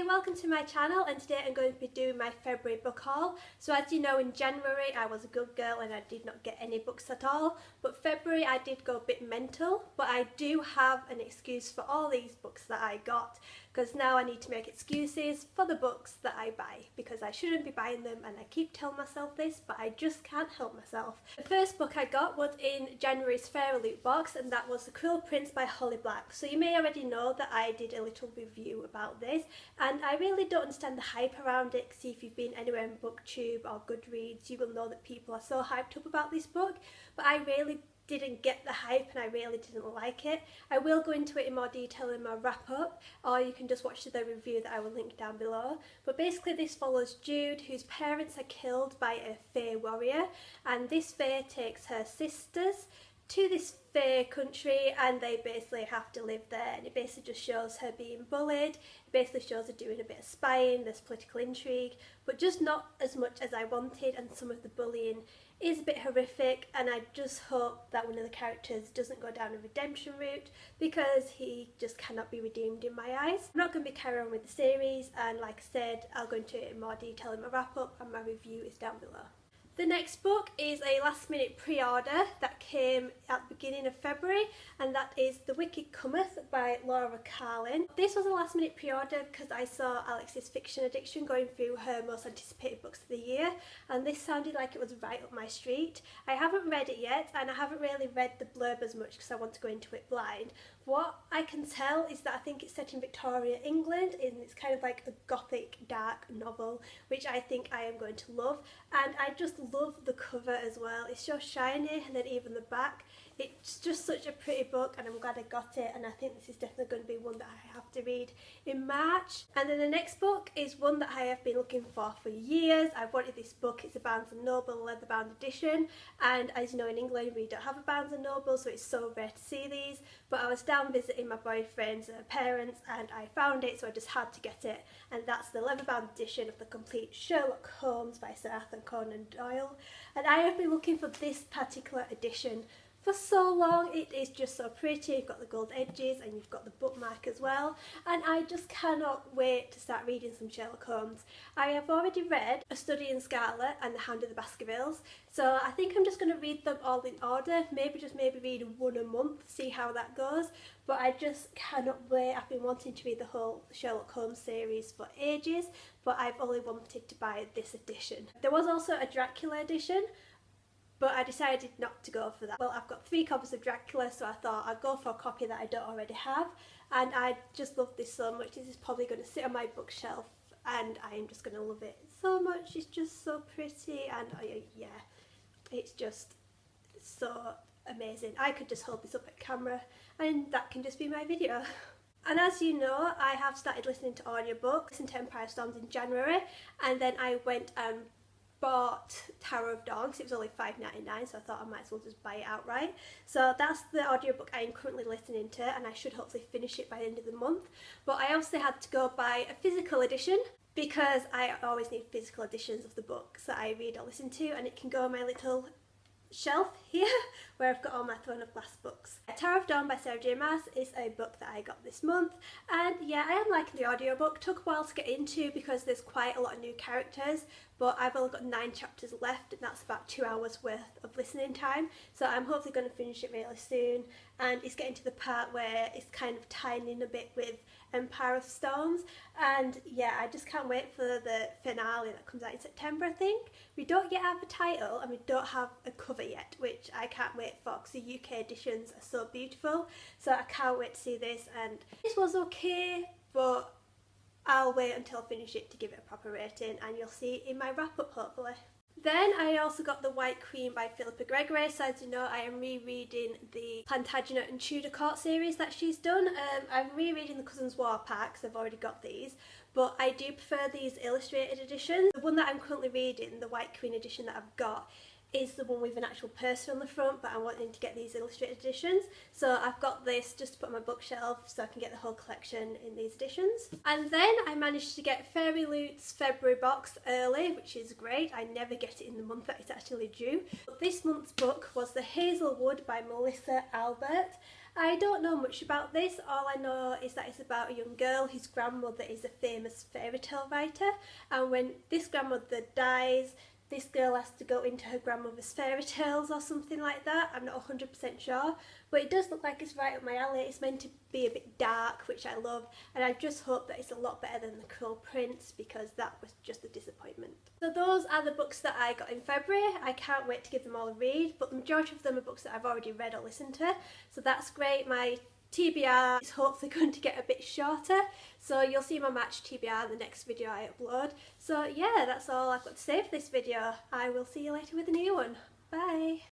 Hi, welcome to my channel, and today I'm going to be doing my February book haul. So as you know, in January I was a good girl and I did not get any books at all, but February I did go a bit mental, but I do have an excuse for all these books that I got, because now I need to make excuses for the books that I buy, because I shouldn't be buying them and I keep telling myself this, but I just can't help myself. The first book I got was in January's Fairy Loot box, and that was The Cruel Prince by Holly Black. So you may already know that I did a little review about this, and I really don't understand the hype around it. See, if you've been anywhere in BookTube or Goodreads, you will know that people are so hyped up about this book, but I really didn't get the hype and I really didn't like it. I will go into it in more detail in my wrap up, or you can just watch the review that I will link down below. But basically this follows Jude, whose parents are killed by a fae warrior, and this fae takes her sisters to this fair country and they basically have to live there, and it basically just shows her being bullied. It basically shows her doing a bit of spying, there's political intrigue, but just not as much as I wanted, and some of the bullying is a bit horrific, and I just hope that one of the characters doesn't go down a redemption route, because he just cannot be redeemed in my eyes. I'm not going to be carrying on with the series, and like I said, I'll go into it in more detail in my wrap up, and my review is down below. The next book is a last minute pre-order that came at the beginning of February, and that is The Wiki Commerce by Laura Carlin. This was a last minute pre-order because I saw Alex's Fiction Addiction going through her most anticipated books of the year, and this sounded like it was right up my street. I haven't read it yet, and I haven't really read the blurb as much because I want to go into it blind. What I can tell is that I think it's set in Victoria, England, and it's kind of like a gothic dark novel, which I think I am going to love. And I just love the cover as well. It's so shiny, and then even the back. It's just such a pretty book, and I'm glad I got it, and I think this is definitely going to be one that I have to read in March. And then the next book is one that I have been looking for years. I've wanted this book. It's a Barnes & Noble leather-bound edition, and as you know, in England we don't have a Barnes & Noble, so it's so rare to see these. But I was down visiting my boyfriend's parents and I found it, so I just had to get it, and that's the leather-bound edition of the complete Sherlock Holmes by Sir Arthur Conan Doyle. And I have been looking for this particular edition for so long. It is just so pretty. You've got the gold edges and you've got the bookmark as well, and I just cannot wait to start reading some Sherlock Holmes. I have already read A Study in Scarlet and The Hound of the Baskervilles, so I think I'm just going to read them all in order, maybe read one a month, see how that goes, but I just cannot wait. I've been wanting to read the whole Sherlock Holmes series for ages, but I've only wanted to buy this edition. There was also a Dracula edition, but I decided not to go for that. Well, I've got 3 copies of Dracula, so I thought I'd go for a copy that I don't already have, and I just love this so much. This is probably going to sit on my bookshelf and I am just going to love it so much. It's just so pretty, and yeah, it's just so amazing. I could just hold this up at camera and that can just be my video. And as you know, I have started listening to audiobooks. I listened to Empire Storms in January, and then I went and bought Tower of Dawn because it was only $5.99, so I thought I might as well just buy it outright. So that's the audiobook I am currently listening to, and I should hopefully finish it by the end of the month. But I obviously had to go buy a physical edition, because I always need physical editions of the books that I read or listen to, and it can go on my little shelf here where I've got all my Throne of Glass books. Tower of Dawn by Sarah J Maas is a book that I got this month, and yeah, I am liking the audiobook. Took a while to get into because there's quite a lot of new characters, but I've only got 9 chapters left, and that's about 2 hours worth of listening time, so I'm hopefully going to finish it really soon. And it's getting to the part where it's kind of tying in a bit with Empire of Storms, and yeah, I just can't wait for the finale that comes out in September, I think. We don't yet have a title and we don't have a cover yet, which I can't wait for because the UK editions are so beautiful, so I can't wait to see this. And this was okay, but I'll wait until I finish it to give it a proper rating, and you'll see it in my wrap up hopefully. Then I also got The White Queen by Philippa Gregory. So as you know, I am rereading the Plantagenet and Tudor Court series that she's done. I'm rereading the Cousins War packs, I've already got these, but I do prefer these illustrated editions. The one that I'm currently reading, the White Queen edition that I've got, is the one with an actual person on the front, but I'm wanting to get these illustrated editions, so I've got this just to put on my bookshelf so I can get the whole collection in these editions. And then I managed to get Fairy Loot's February box early, which is great. I never get it in the month that it's actually due. But this month's book was The Hazelwood by Melissa Albert, I don't know much about this. All I know is that it's about a young girl whose grandmother is a famous fairy tale writer, and when this grandmother dies, this girl has to go into her grandmother's fairy tales or something like that. I'm not 100% sure, but it does look like it's right up my alley. It's meant to be a bit dark, which I love, and I just hope that it's a lot better than The Cruel Prince, because that was just a disappointment. So those are the books that I got in February. I can't wait to give them all a read, but the majority of them are books that I've already read or listened to, so that's great. My TBR is hopefully going to get a bit shorter, so you'll see my March TBR in the next video I upload. So yeah, that's all I've got to say for this video. I will see you later with a new one. Bye!